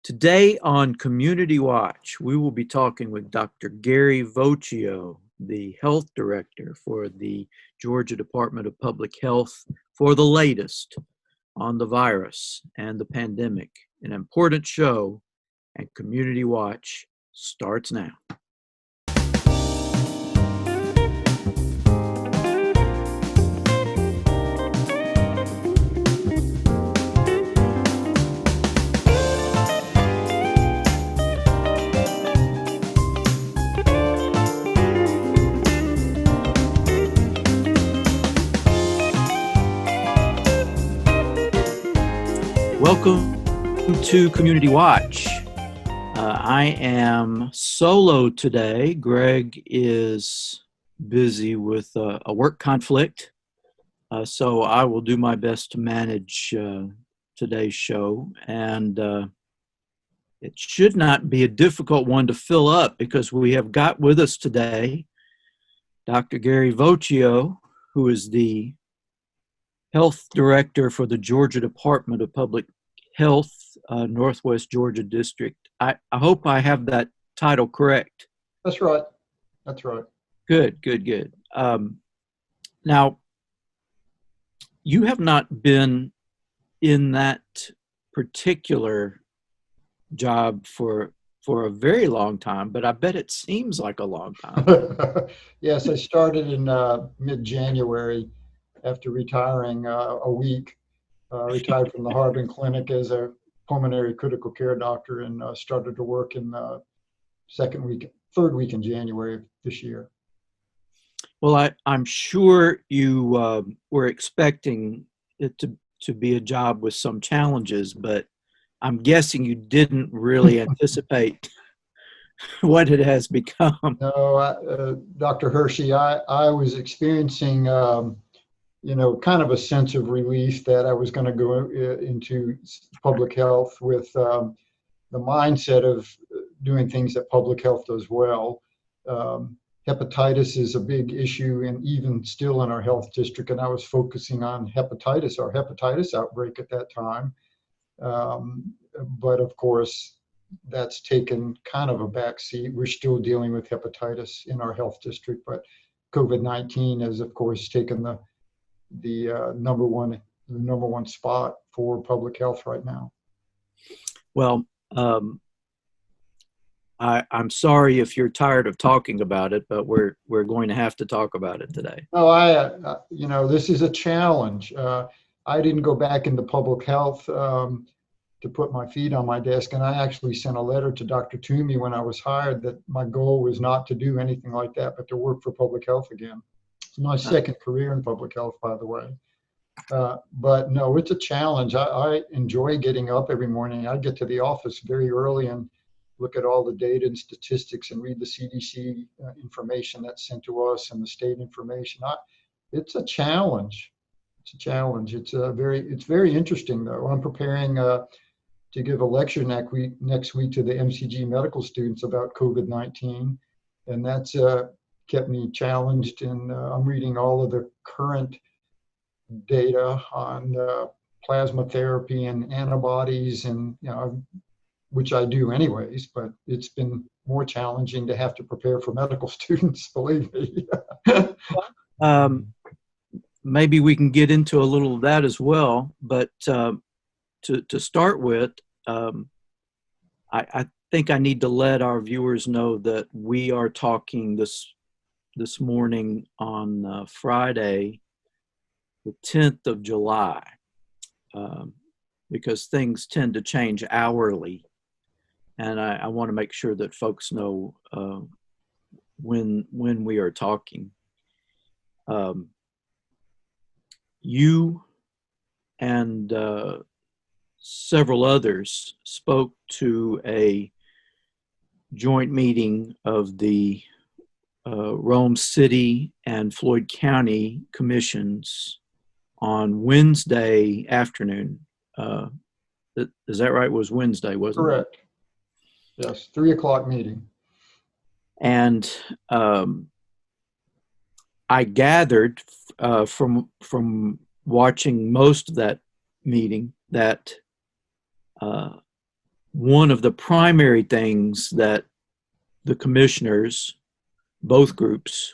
Today on Community Watch, we will be talking with Dr. Gary Voccio, the health director for the Georgia Department of Public Health, for the latest on the virus and the pandemic. An important show, and Community Watch starts now. Welcome to Community Watch. I am solo today. Greg is busy with a work conflict, so I will do my best to manage today's show. And it should not be a difficult one to fill up because we have got with us today Dr. Gary Voccio, who is the Health Director for the Georgia Department of Public Health, Northwest Georgia District. I hope I have that title correct. That's right. That's right. Good. Now, you have not been in that particular job for a very long time, but I bet it seems like a long time. Yes, I started in mid-January after retiring a week. Retired from the Harvard Clinic as a pulmonary critical care doctor and started to work in the third week in January of this year. Well, I'm sure you were expecting it to be a job with some challenges, but I'm guessing you didn't really anticipate what it has become. No, Dr. Hershey, I was experiencing kind of a sense of relief that I was going to go into public health with the mindset of doing things that public health does well. Hepatitis is a big issue, and even still in our health district, and I was focusing on our hepatitis outbreak at that time. But of course, that's taken kind of a backseat. We're still dealing with hepatitis in our health district, but COVID-19 has, of course, taken the number one spot for public health right now. Well, I'm sorry if you're tired of talking about it, but we're going to have to talk about it today. No, this is a challenge. I didn't go back into public health to put my feet on my desk, and I actually sent a letter to Dr. Toomey when I was hired that my goal was not to do anything like that, but to work for public health again. My second career in public health, by the way. But no, it's a challenge. I enjoy getting up every morning. I get to the office very early and look at all the data and statistics and read the CDC information that's sent to us and the state information. It's a challenge. It's very interesting though. I'm preparing to give a lecture next week to the MCG medical students about COVID-19, and that's kept me challenged, and I'm reading all of the current data on plasma therapy and antibodies, and which I do anyways, but it's been more challenging to have to prepare for medical students, believe me. Maybe we can get into a little of that as well, but to start with, I think I need to let our viewers know that we are talking this morning on Friday, the 10th of July, because things tend to change hourly. And I want to make sure that folks know when we are talking. You and several others spoke to a joint meeting of the Rome City and Floyd County commissions on Wednesday afternoon. Is that right? It was Wednesday, wasn't it? Correct. Yes, 3:00 meeting. And I gathered from watching most of that meeting that one one of the primary things that the commissioners, both groups,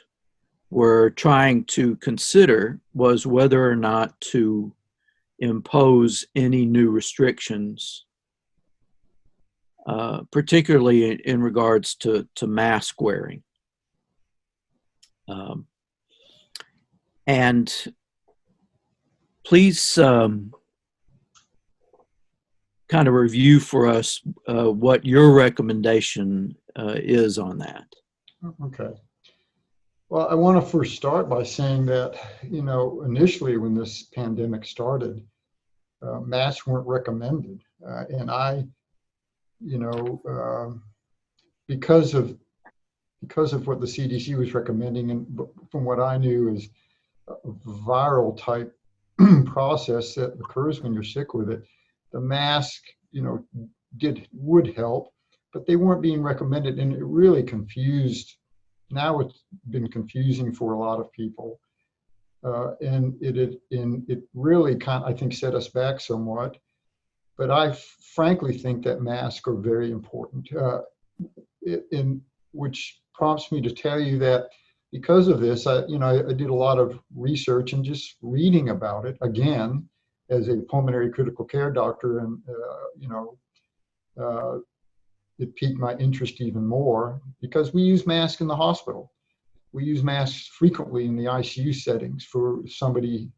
were trying to consider was whether or not to impose any new restrictions, particularly in regards to mask wearing. And please kind of review for us what your recommendation is on that. Okay. Well, I want to first start by saying that, initially when this pandemic started, masks weren't recommended. And I, because of what the CDC was recommending, and from what I knew is a viral type process that occurs when you're sick with it, the mask, would help, but they weren't being recommended, and it really confused. Now it's been confusing for a lot of people, and it really I think set us back somewhat. But I frankly think that masks are very important, which prompts me to tell you that because of this, I did a lot of research and just reading about it again as a pulmonary critical care doctor, and it piqued my interest even more because we use masks in the hospital. We use masks frequently in the ICU settings for somebody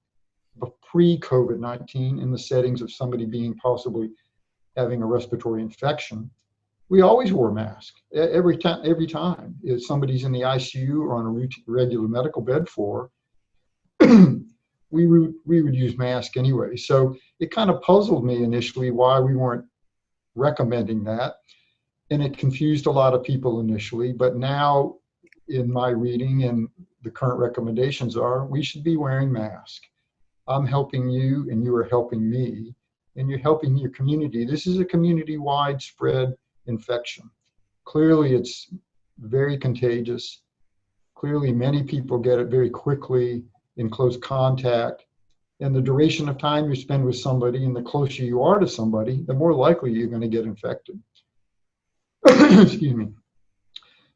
pre-COVID-19, in the settings of somebody being possibly having a respiratory infection. We always wore masks every time. If somebody's in the ICU or on a regular medical bed floor, we would use masks anyway. So it kind of puzzled me initially why we weren't recommending that. And it confused a lot of people initially, but now in my reading and the current recommendations are we should be wearing masks. I'm helping you and you are helping me, and you're helping your community. This is a community-wide spread infection. Clearly it's very contagious. Clearly many people get it very quickly in close contact, and the duration of time you spend with somebody and the closer you are to somebody, the more likely you're going to get infected. Excuse me.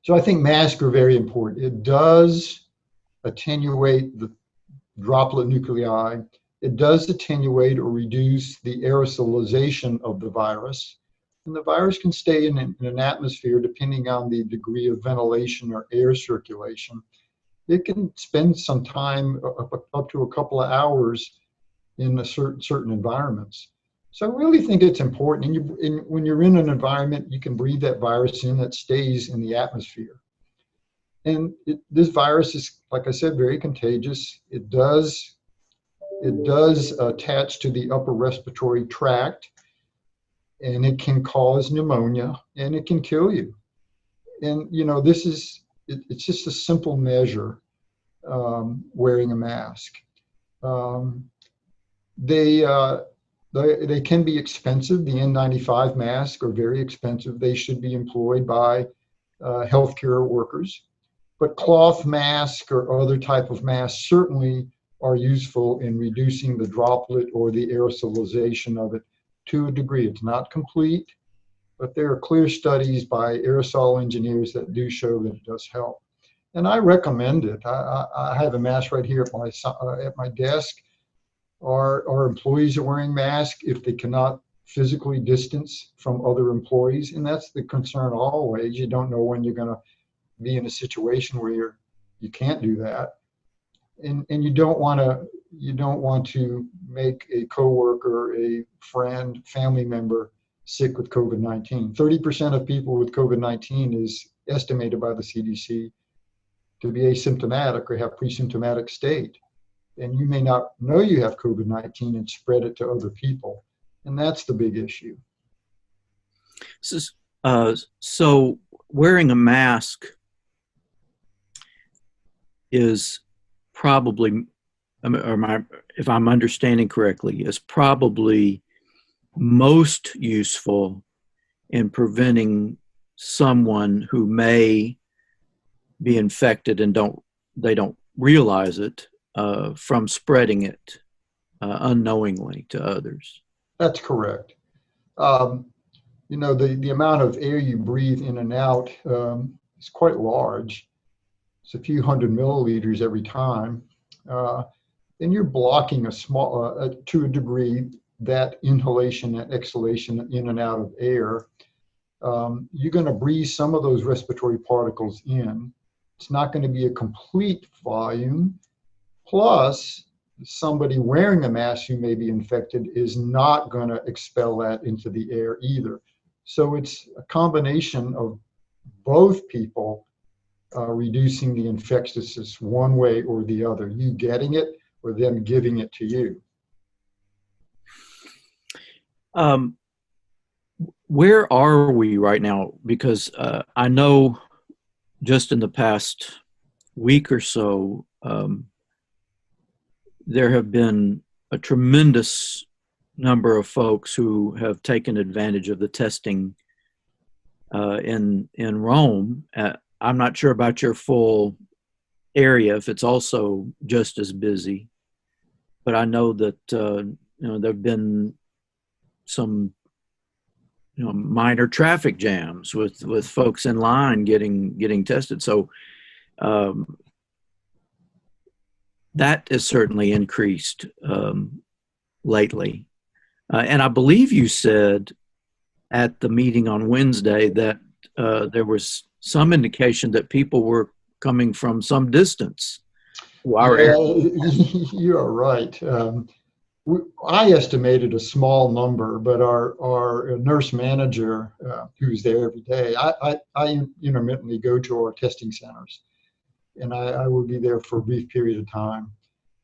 So I think masks are very important. It does attenuate the droplet nuclei. It does attenuate or reduce the aerosolization of the virus. And the virus can stay in an atmosphere depending on the degree of ventilation or air circulation. It can spend some time, up to a couple of hours, in certain environments. So I really think it's important. And when you're in an environment, you can breathe that virus in that stays in the atmosphere. And this virus is, like I said, very contagious. It does attach to the upper respiratory tract, and it can cause pneumonia, and it can kill you. And it's just a simple measure, wearing a mask. They can be expensive. The N95 masks are very expensive. They should be employed by healthcare workers. But cloth masks or other type of masks certainly are useful in reducing the droplet or the aerosolization of it to a degree. It's not complete, but there are clear studies by aerosol engineers that do show that it does help. And I recommend it. I have a mask right here at my desk. Our employees are wearing masks if they cannot physically distance from other employees, and that's the concern always. You don't know when you're going to be in a situation where you can't do that, and you don't want to make a coworker, a friend, family member sick with COVID-19. 30% of people with COVID-19 is estimated by the CDC to be asymptomatic or have pre-symptomatic state. And you may not know you have COVID-19 and spread it to other people. And that's the big issue. So wearing a mask is probably, if I'm understanding correctly, is probably most useful in preventing someone who may be infected and they don't realize it, from spreading it unknowingly to others. That's correct. the amount of air you breathe in and out is quite large. It's a few hundred milliliters every time. And you're blocking to a degree, that inhalation and exhalation in and out of air. You're going to breathe some of those respiratory particles in. It's not going to be a complete volume. Plus, somebody wearing a mask who may be infected is not going to expel that into the air either. So it's a combination of both people reducing the infectiousness one way or the other, you getting it or them giving it to you. Where are we right now? Because I know just in the past week or so, there have been a tremendous number of folks who have taken advantage of the testing in Rome. I'm not sure about your full area, if it's also just as busy, but I know that there have been some minor traffic jams with folks in line getting tested. So that has certainly increased lately. And I believe you said at the meeting on Wednesday that there was some indication that people were coming from some distance. You are right. I estimated a small number, but our nurse manager, who's there every day, I intermittently go to our testing centers, and I will be there for a brief period of time.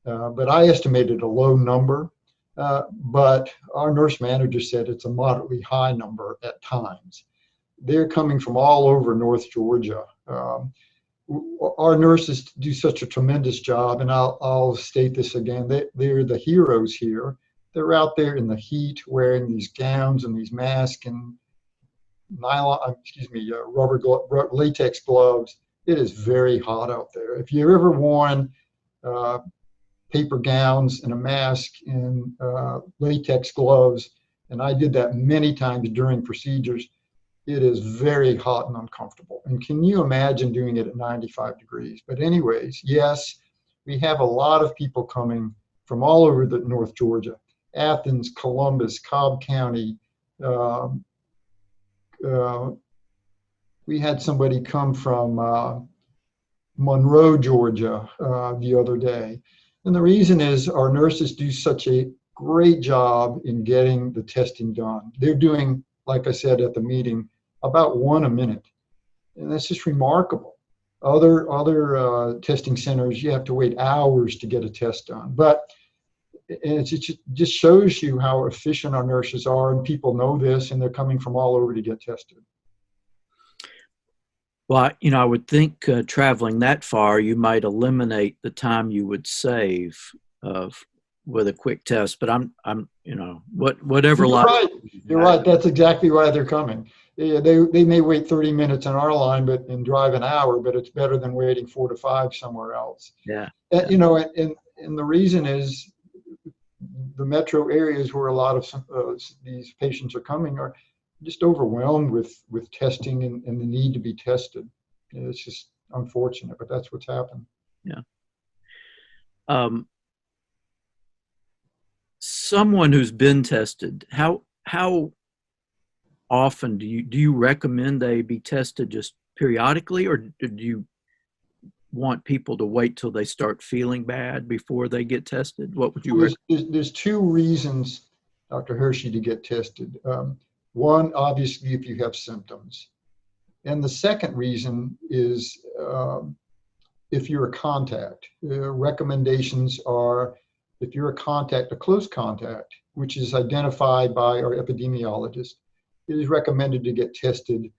But I estimated a low number, but our nurse manager said it's a moderately high number at times. They're coming from all over North Georgia. Our nurses do such a tremendous job, and I'll state this again, they're the heroes here. They're out there in the heat wearing these gowns and these masks and latex gloves. It is very hot out there. If you've ever worn paper gowns and a mask and latex gloves, and I did that many times during procedures, it is very hot and uncomfortable. And can you imagine doing it at 95 degrees? But anyways, yes, we have a lot of people coming from all over the North Georgia, Athens, Columbus, Cobb County. We had somebody come from Monroe, Georgia the other day. And the reason is our nurses do such a great job in getting the testing done. They're doing, like I said at the meeting, about 1 a minute. And that's just remarkable. Other testing centers, you have to wait hours to get a test done. But it just shows you how efficient our nurses are, and people know this, and they're coming from all over to get tested. Well, I would think traveling that far, you might eliminate the time you would save with a quick test. But whatever. You're right. You're right. That's exactly why they're coming. They may wait 30 minutes on our line, and drive an hour, but it's better than waiting 4 to 5 somewhere else. Yeah. And the reason is the metro areas where a lot of these patients are coming are just overwhelmed with testing and the need to be tested. It's just unfortunate, but that's what's happened. Yeah. Someone who's been tested, how often do you recommend they be tested just periodically, or do you want people to wait till they start feeling bad before they get tested? What would you recommend? There's 2 reasons, Dr. Hershey, to get tested. One, obviously, if you have symptoms. And the second reason is if you're a contact. Recommendations are, if you're a close contact, which is identified by our epidemiologist, it is recommended to get tested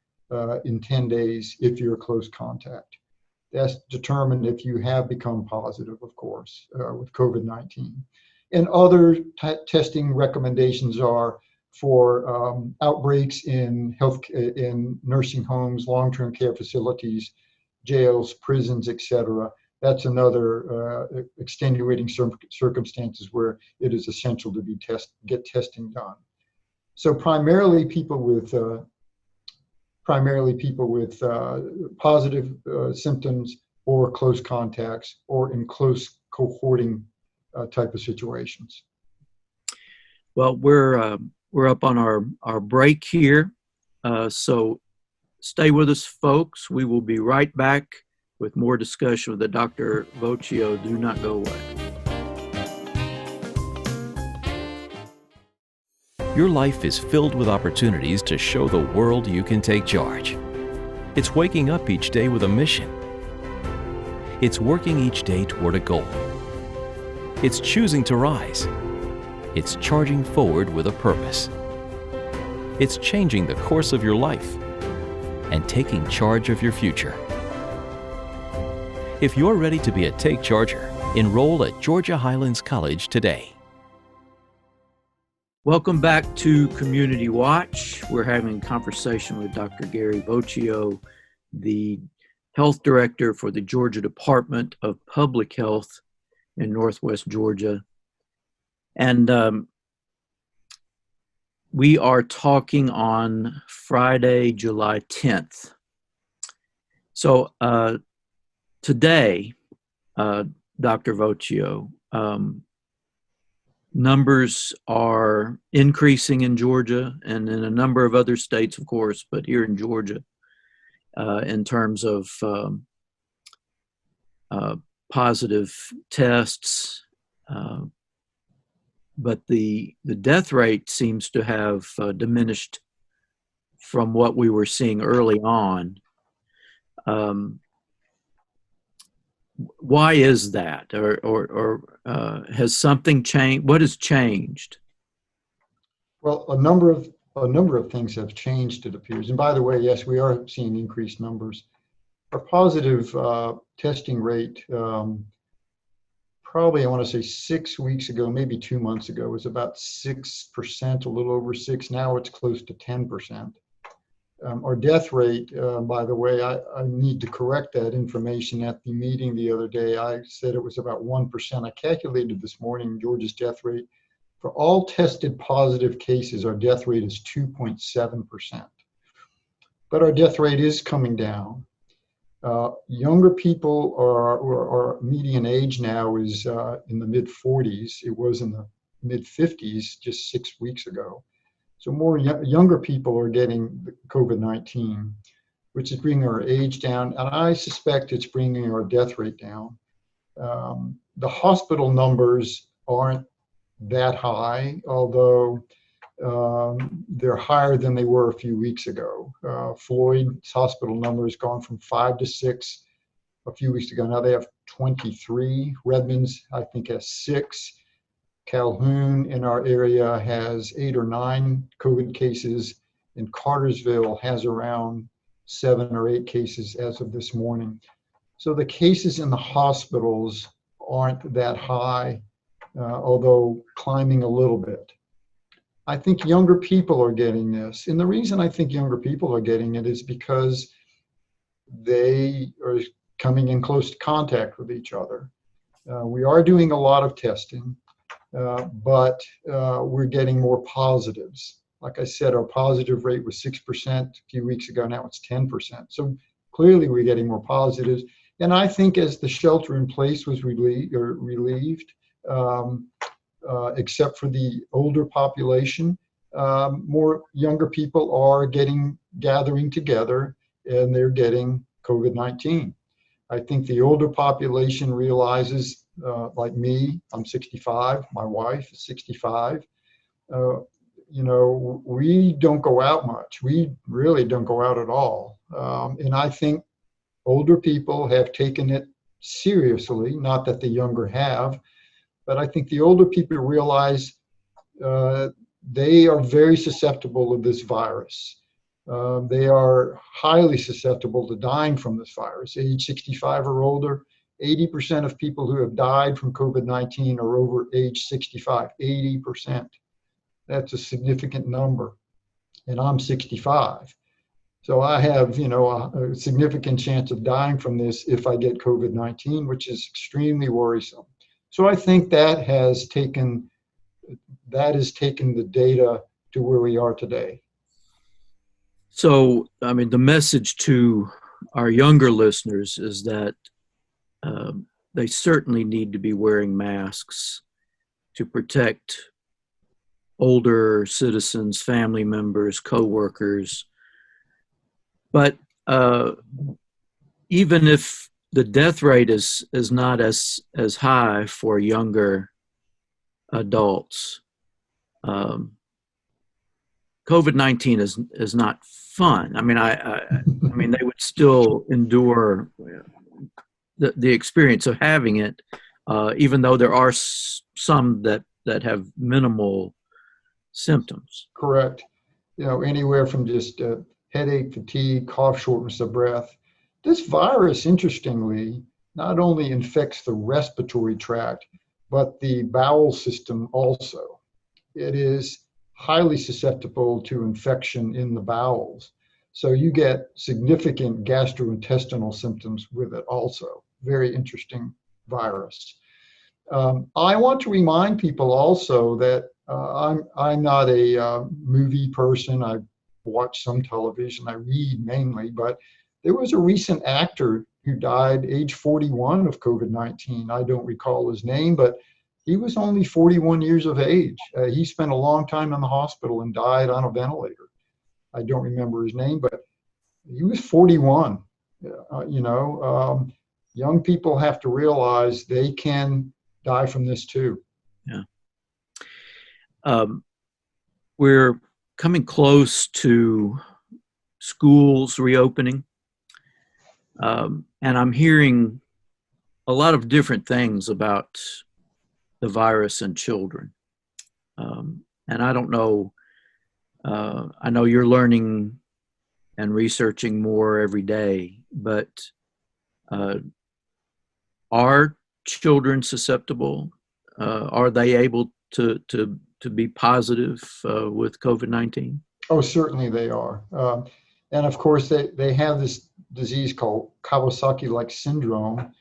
in 10 days if you're a close contact. That's determined if you have become positive, of course, with COVID-19. And other testing recommendations are for outbreaks in nursing homes, long-term care facilities, jails, prisons, etc. That's another extenuating circumstances where it is essential to get testing done. So primarily people with positive symptoms or close contacts or in close cohorting type of situations. Well, we're up on our break here, so stay with us, folks. We will be right back with more discussion with Dr. Voccio. Do not go away. Your life is filled with opportunities to show the world you can take charge. It's waking up each day with a mission. It's working each day toward a goal. It's choosing to rise. It's charging forward with a purpose. It's changing the course of your life and taking charge of your future. If you're ready to be a take charger, enroll at Georgia Highlands College today. Welcome back to Community Watch. We're having a conversation with Dr. Gary Voccio, the Health Director for the Georgia Department of Public Health in Northwest Georgia. And we are talking on Friday, July 10th. So today, Dr. Voccio, numbers are increasing in Georgia and in a number of other states, of course, but here in Georgia, in terms of positive tests. But the death rate seems to have diminished from what we were seeing early on. Why is that, or has something changed? What has changed? Well, a number of things have changed, it appears. And by the way, yes, we are seeing increased numbers. Our positive testing rate, probably I want to say 6 weeks ago, maybe 2 months ago, was about 6%, a little over 6. Now it's close to 10%. Our death rate, by the way, I need to correct that information. At the meeting the other day, I said it was about 1%. I calculated this morning Georgia's death rate. For all tested positive cases, our death rate is 2.7%. But our death rate is coming down. Younger people, our median age now is in the mid-40s. It was in the mid-50s just 6 weeks ago. So more younger people are getting COVID-19, which is bringing our age down, and I suspect it's bringing our death rate down. The hospital numbers aren't that high, although they're higher than they were a few weeks ago. Floyd's hospital number has gone from 5 to 6 a few weeks ago. Now they have 23. Redmond's, I think, has 6. Calhoun in our area has 8 or 9 COVID cases, and Cartersville has around 7 or 8 cases as of this morning. So the cases in the hospitals aren't that high, although climbing a little bit. I think younger people are getting this. And the reason I think younger people are getting it is because they are coming in close contact with each other. We are doing a lot of testing. But we're getting more positives. Like I said, our positive rate was 6% a few weeks ago. Now it's 10%. So clearly we're getting more positives. And I think as the shelter in place was relieved, except for the older population, more younger people are gathering together, and they're getting COVID-19. I think the older population realizes, like me, I'm 65, my wife is 65. We don't go out much. We really don't go out at all. And I think older people have taken it seriously, not that the younger have, but I think the older people realize they are very susceptible to this virus. They are highly susceptible to dying from this virus. Age 65 or older, 80% of people who have died from COVID-19 are over age 65, 80%. That's a significant number. And I'm 65. So I have, a significant chance of dying from this if I get COVID-19, which is extremely worrisome. So I think that has taken the data to where we are today. So, I mean, the message to our younger listeners is that they certainly need to be wearing masks to protect older citizens, family members, coworkers. But even if the death rate is not as high for younger adults, COVID-19 is not fun. I mean, I mean, they would still endure the experience of having it, even though there are some that have minimal symptoms. Correct. Anywhere from just headache, fatigue, cough, shortness of breath. This virus, interestingly, not only infects the respiratory tract, but the bowel system also. It is highly susceptible to infection in the bowels. So you get significant gastrointestinal symptoms with it also. Very interesting virus. I want to remind people also that I'm not a movie person. I watch some television. I read mainly, but there was a recent actor who died age 41 of COVID-19. I don't recall his name, but he was only 41 years of age. He spent a long time in the hospital and died on a ventilator. I don't remember his name, but he was 41. Young people have to realize they can die from this too. Yeah. We're coming close to schools reopening. And I'm hearing a lot of different things about the virus in children. And I don't know, I know you're learning and researching more every day, but are children susceptible? Are they able to be positive with COVID-19? Oh, certainly they are. And of course, they have this disease called Kawasaki-like syndrome,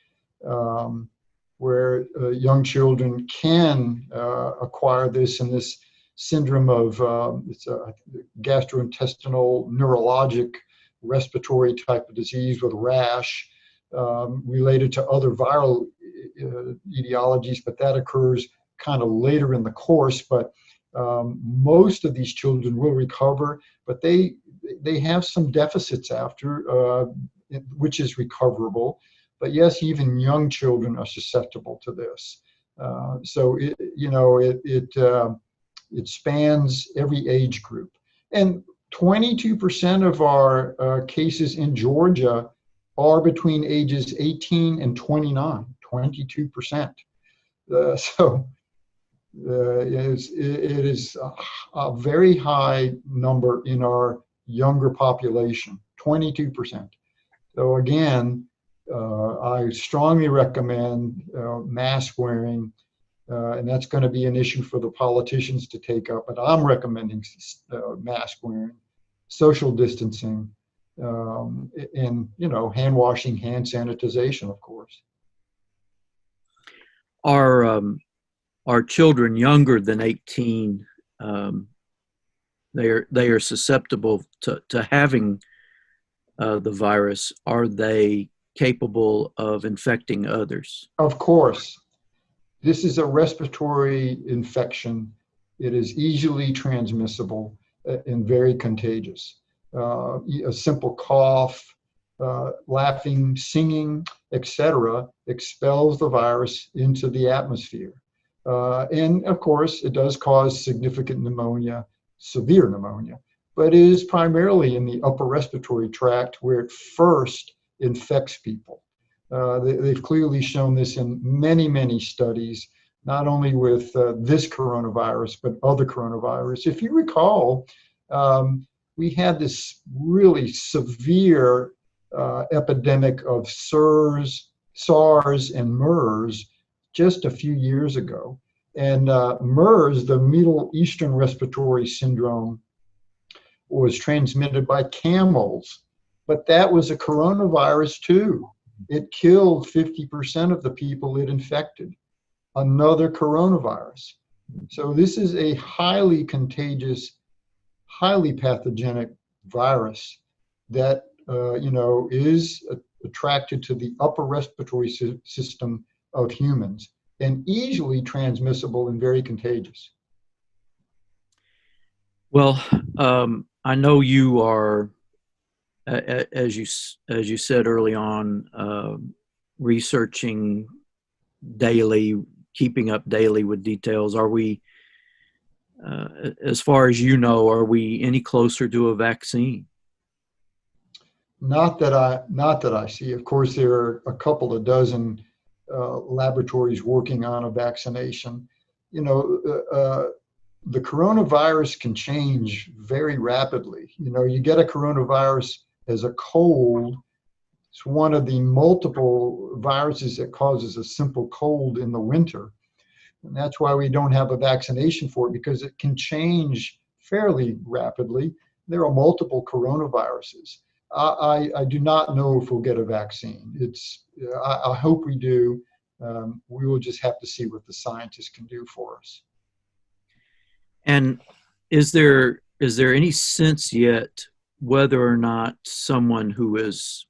where young children can acquire this, and this syndrome of it's a gastrointestinal neurologic respiratory type of disease with rash related to other viral etiologies, but that occurs kind of later in the course. But most of these children will recover, but they have some deficits after, which is recoverable. But yes, even young children are susceptible to this. So it spans every age group. And 22% of our cases in Georgia are between ages 18 and 29, 22%. So it is a very high number in our younger population, 22%. So again, I strongly recommend mask wearing, and that's going to be an issue for the politicians to take up, but I'm recommending mask wearing, social distancing, and hand washing, hand sanitization, of course. Are children younger than 18, they are susceptible to having the virus? Are they capable of infecting others? Of course. This is a respiratory infection. It is easily transmissible and very contagious. A simple cough, laughing, singing, etc., expels the virus into the atmosphere. And of course, it does cause significant pneumonia, severe pneumonia, but it is primarily in the upper respiratory tract where it first infects people. They've clearly shown this in many, many studies, not only with this coronavirus, but other coronavirus. If you recall, we had this really severe epidemic of SARS and MERS just a few years ago. And MERS, the Middle Eastern Respiratory Syndrome, was transmitted by camels, but that was a coronavirus too. It killed 50% of the people it infected. Another coronavirus. So this is a highly contagious highly pathogenic virus that is attracted to the upper respiratory system of humans and easily transmissible and very contagious. Well, I know you are, as you said early on, researching daily, keeping up daily with details. Are we, as far as you know, are we any closer to a vaccine? Not that I see. Of course, there are a couple of dozen laboratories working on a vaccination. The coronavirus can change very rapidly. You get a coronavirus as a cold. It's one of the multiple viruses that causes a simple cold in the winter. And that's why we don't have a vaccination for it, because it can change fairly rapidly. There are multiple coronaviruses. I do not know if we'll get a vaccine. I hope we do. We will just have to see what the scientists can do for us. And is there any sense yet whether or not someone who has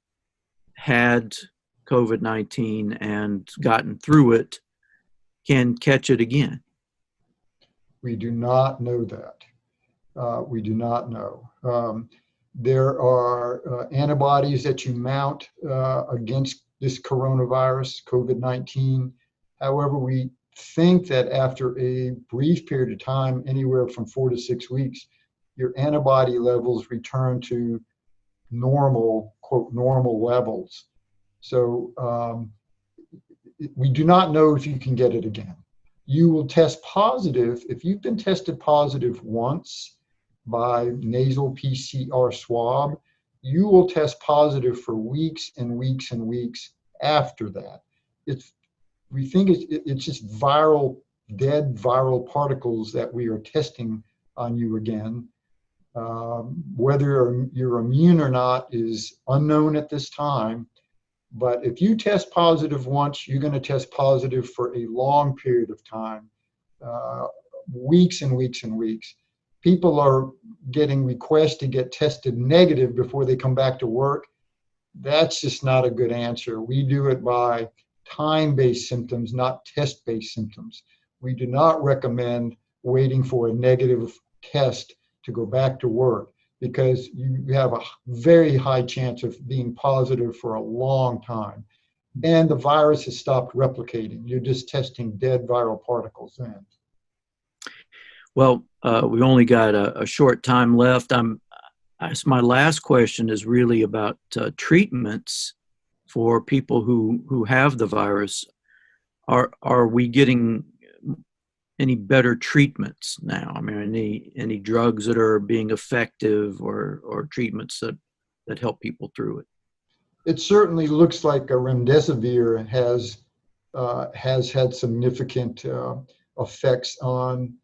had COVID-19 and gotten through it can catch it again? We do not know that. We do not know. There are antibodies that you mount against this coronavirus, COVID-19. However, we think that after a brief period of time, anywhere from 4 to 6 weeks, your antibody levels return to normal, quote, normal levels. So we do not know if you can get it again. You will test positive. If you've been tested positive once by nasal PCR swab, you will test positive for weeks and weeks and weeks after that. We think it's just dead viral particles that we are testing on you again. Whether you're immune or not is unknown at this time. But if you test positive once, you're going to test positive for a long period of time, weeks and weeks and weeks. People are getting requests to get tested negative before they come back to work. That's just not a good answer. We do it by time-based symptoms, not test-based symptoms. We do not recommend waiting for a negative test to go back to work, because you have a very high chance of being positive for a long time. And the virus has stopped replicating. You're just testing dead viral particles then. Well, we only got a short time left. My last question is really about treatments for people who have the virus. Are we getting any better treatments now? I mean, any drugs that are being effective, or treatments that help people through it? It certainly looks like a remdesivir has had significant effects on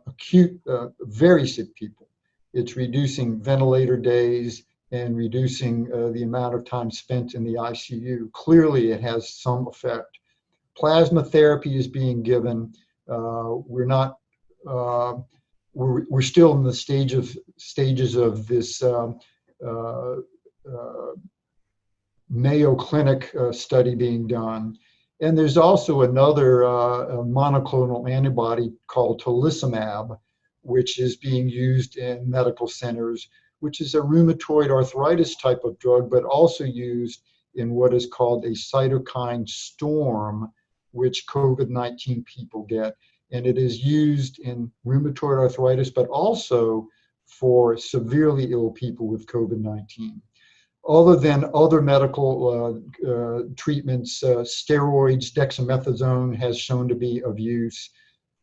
acute, very sick people. It's reducing ventilator days and reducing the amount of time spent in the ICU. Clearly, it has some effect. Plasma therapy is being given. We're still in the stages of this Mayo Clinic study being done. And there's also another monoclonal antibody called tocilizumab, which is being used in medical centers, which is a rheumatoid arthritis type of drug, but also used in what is called a cytokine storm, which COVID-19 people get. And it is used in rheumatoid arthritis, but also for severely ill people with COVID-19. Other than other medical treatments, steroids, dexamethasone has shown to be of use,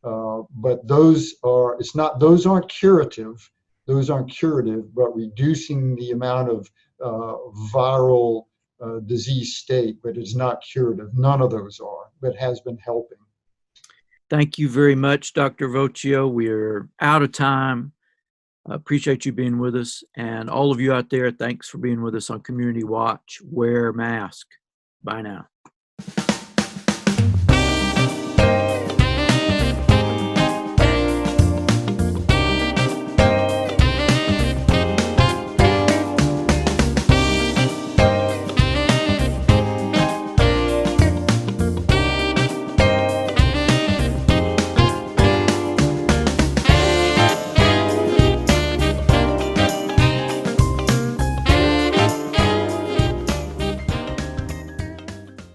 but those aren't curative. Those aren't curative, but reducing the amount of viral disease state, but it's not curative. None of those are, but has been helping. Thank you very much, Dr. Voccio. We're out of time. Appreciate you being with us. And all of you out there, thanks for being with us on Community Watch. Wear a mask. Bye now.